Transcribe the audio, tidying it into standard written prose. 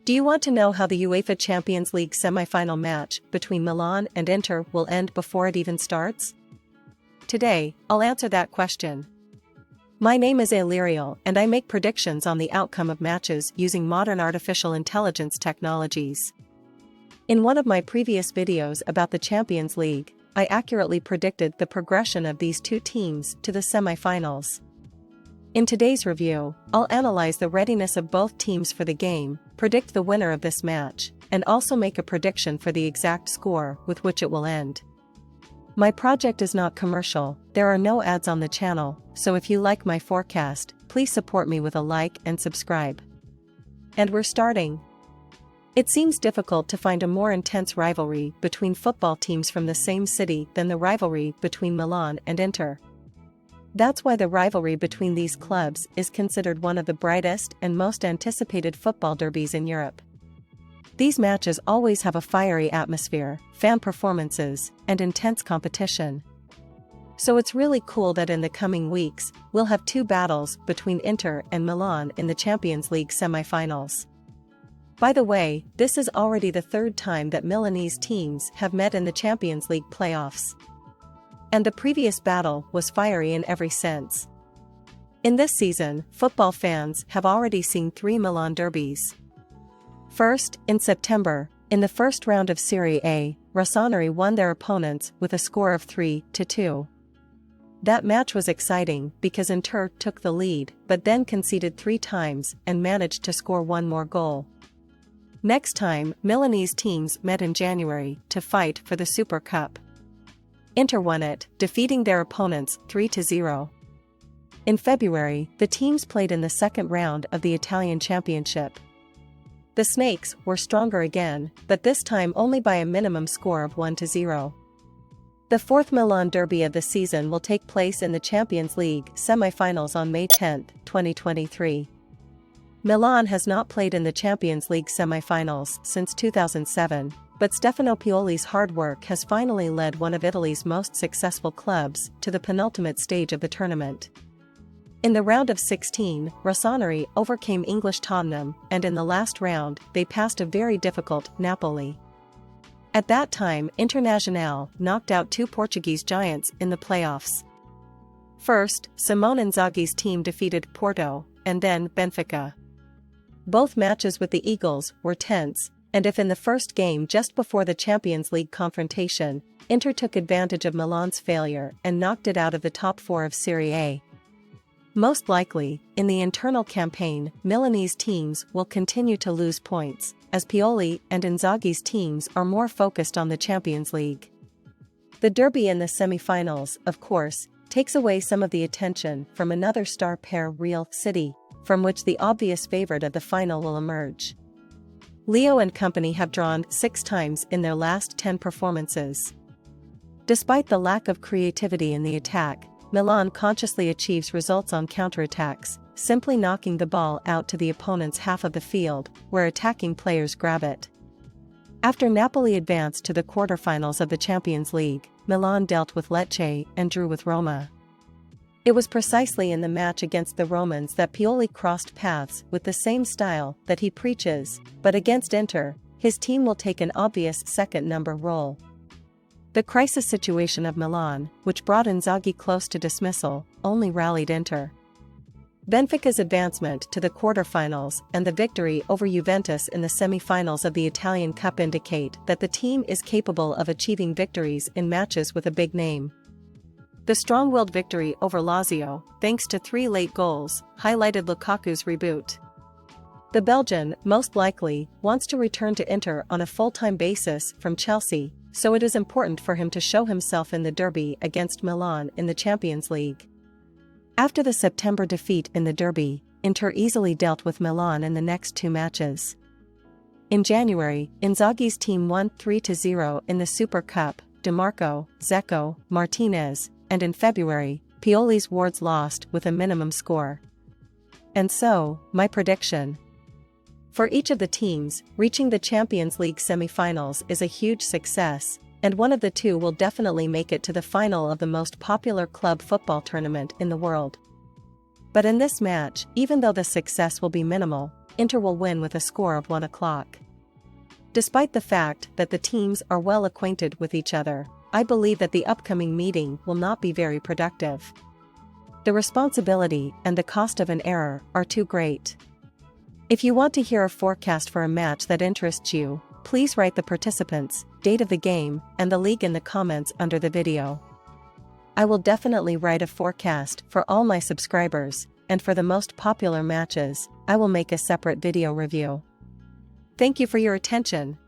Do you want to know how the UEFA Champions League semi-final match between Milan and Inter will end before it even starts? Today, I'll answer that question. My name is Illyriel and I make predictions on the outcome of matches using modern artificial intelligence technologies. In one of my previous videos about the Champions League, I accurately predicted the progression of these two teams to the semi-finals. In today's review, I'll analyze the readiness of both teams for the game, predict the winner of this match, and also make a prediction for the exact score with which it will end. My project is not commercial, there are no ads on the channel, so if you like my forecast, please support me with a like and subscribe. And we're starting. It seems difficult to find a more intense rivalry between football teams from the same city than the rivalry between Milan and Inter. That's why the rivalry between these clubs is considered one of the brightest and most anticipated football derbies in Europe. These matches always have a fiery atmosphere, fan performances, and intense competition. So it's really cool that in the coming weeks, we'll have two battles between Inter and Milan in the Champions League semi-finals. By the way, this is already the third time that Milanese teams have met in the Champions League playoffs. And the previous battle was fiery in every sense. In this season, football fans have already seen 3 Milan derbies. First, in September, in the first round of Serie A, Rossoneri won their opponents with a score of 3-2. That match was exciting because Inter took the lead but then conceded 3 times and managed to score one more goal. Next time, Milanese teams met in January to fight for the Super Cup. Inter won it, defeating their opponents 3-0. In February, the teams played in the second round of the Italian Championship. The Snakes were stronger again, but this time only by a minimum score of 1-0. The fourth Milan derby of the season will take place in the Champions League semi-finals on May 10, 2023. Milan has not played in the Champions League semi-finals since 2007. But Stefano Pioli's hard work has finally led one of Italy's most successful clubs to the penultimate stage of the tournament. In the round of 16, Rossoneri overcame English Tottenham, and in the last round, they passed a very difficult Napoli. At that time, Internazionale knocked out 2 Portuguese giants in the playoffs. First, Simone Inzaghi's team defeated Porto, and then Benfica. Both matches with the Eagles were tense. And if in the first game just before the Champions League confrontation, Inter took advantage of Milan's failure and knocked it out of the top 4 of Serie A. Most likely, in the internal campaign, Milanese teams will continue to lose points, as Pioli and Inzaghi's teams are more focused on the Champions League. The derby in the semi-finals, of course, takes away some of the attention from another star pair, Real City, from which the obvious favorite of the final will emerge. Leo and company have drawn 6 times in their last 10 performances. Despite the lack of creativity in the attack, Milan consciously achieves results on counterattacks, simply knocking the ball out to the opponent's half of the field, where attacking players grab it. After Napoli advanced to the quarterfinals of the Champions League, Milan dealt with Lecce and drew with Roma. It was precisely in the match against the Romans that Pioli crossed paths with the same style that he preaches, but against Inter, his team will take an obvious second-number role. The crisis situation of Milan, which brought Inzaghi close to dismissal, only rallied Inter. Benfica's advancement to the quarterfinals and the victory over Juventus in the semi-finals of the Italian Cup indicate that the team is capable of achieving victories in matches with a big name. The strong-willed victory over Lazio, thanks to 3 late goals, highlighted Lukaku's reboot. The Belgian, most likely, wants to return to Inter on a full-time basis from Chelsea, so it is important for him to show himself in the derby against Milan in the Champions League. After the September defeat in the derby, Inter easily dealt with Milan in the next 2 matches. In January, Inzaghi's team won 3-0 in the Super Cup, DiMarco, Dzeko, Martinez, and in February, Pioli's Wards lost with a minimum score. And so, my prediction. For each of the teams, reaching the Champions League semi-finals is a huge success, and one of the two will definitely make it to the final of the most popular club football tournament in the world. But in this match, even though the success will be minimal, Inter will win with a score of 1-0. Despite the fact that the teams are well acquainted with each other, I believe that the upcoming meeting will not be very productive. The responsibility and the cost of an error are too great. If you want to hear a forecast for a match that interests you, please write the participants, date of the game, and the league in the comments under the video. I will definitely write a forecast for all my subscribers, and for the most popular matches, I will make a separate video review. Thank you for your attention.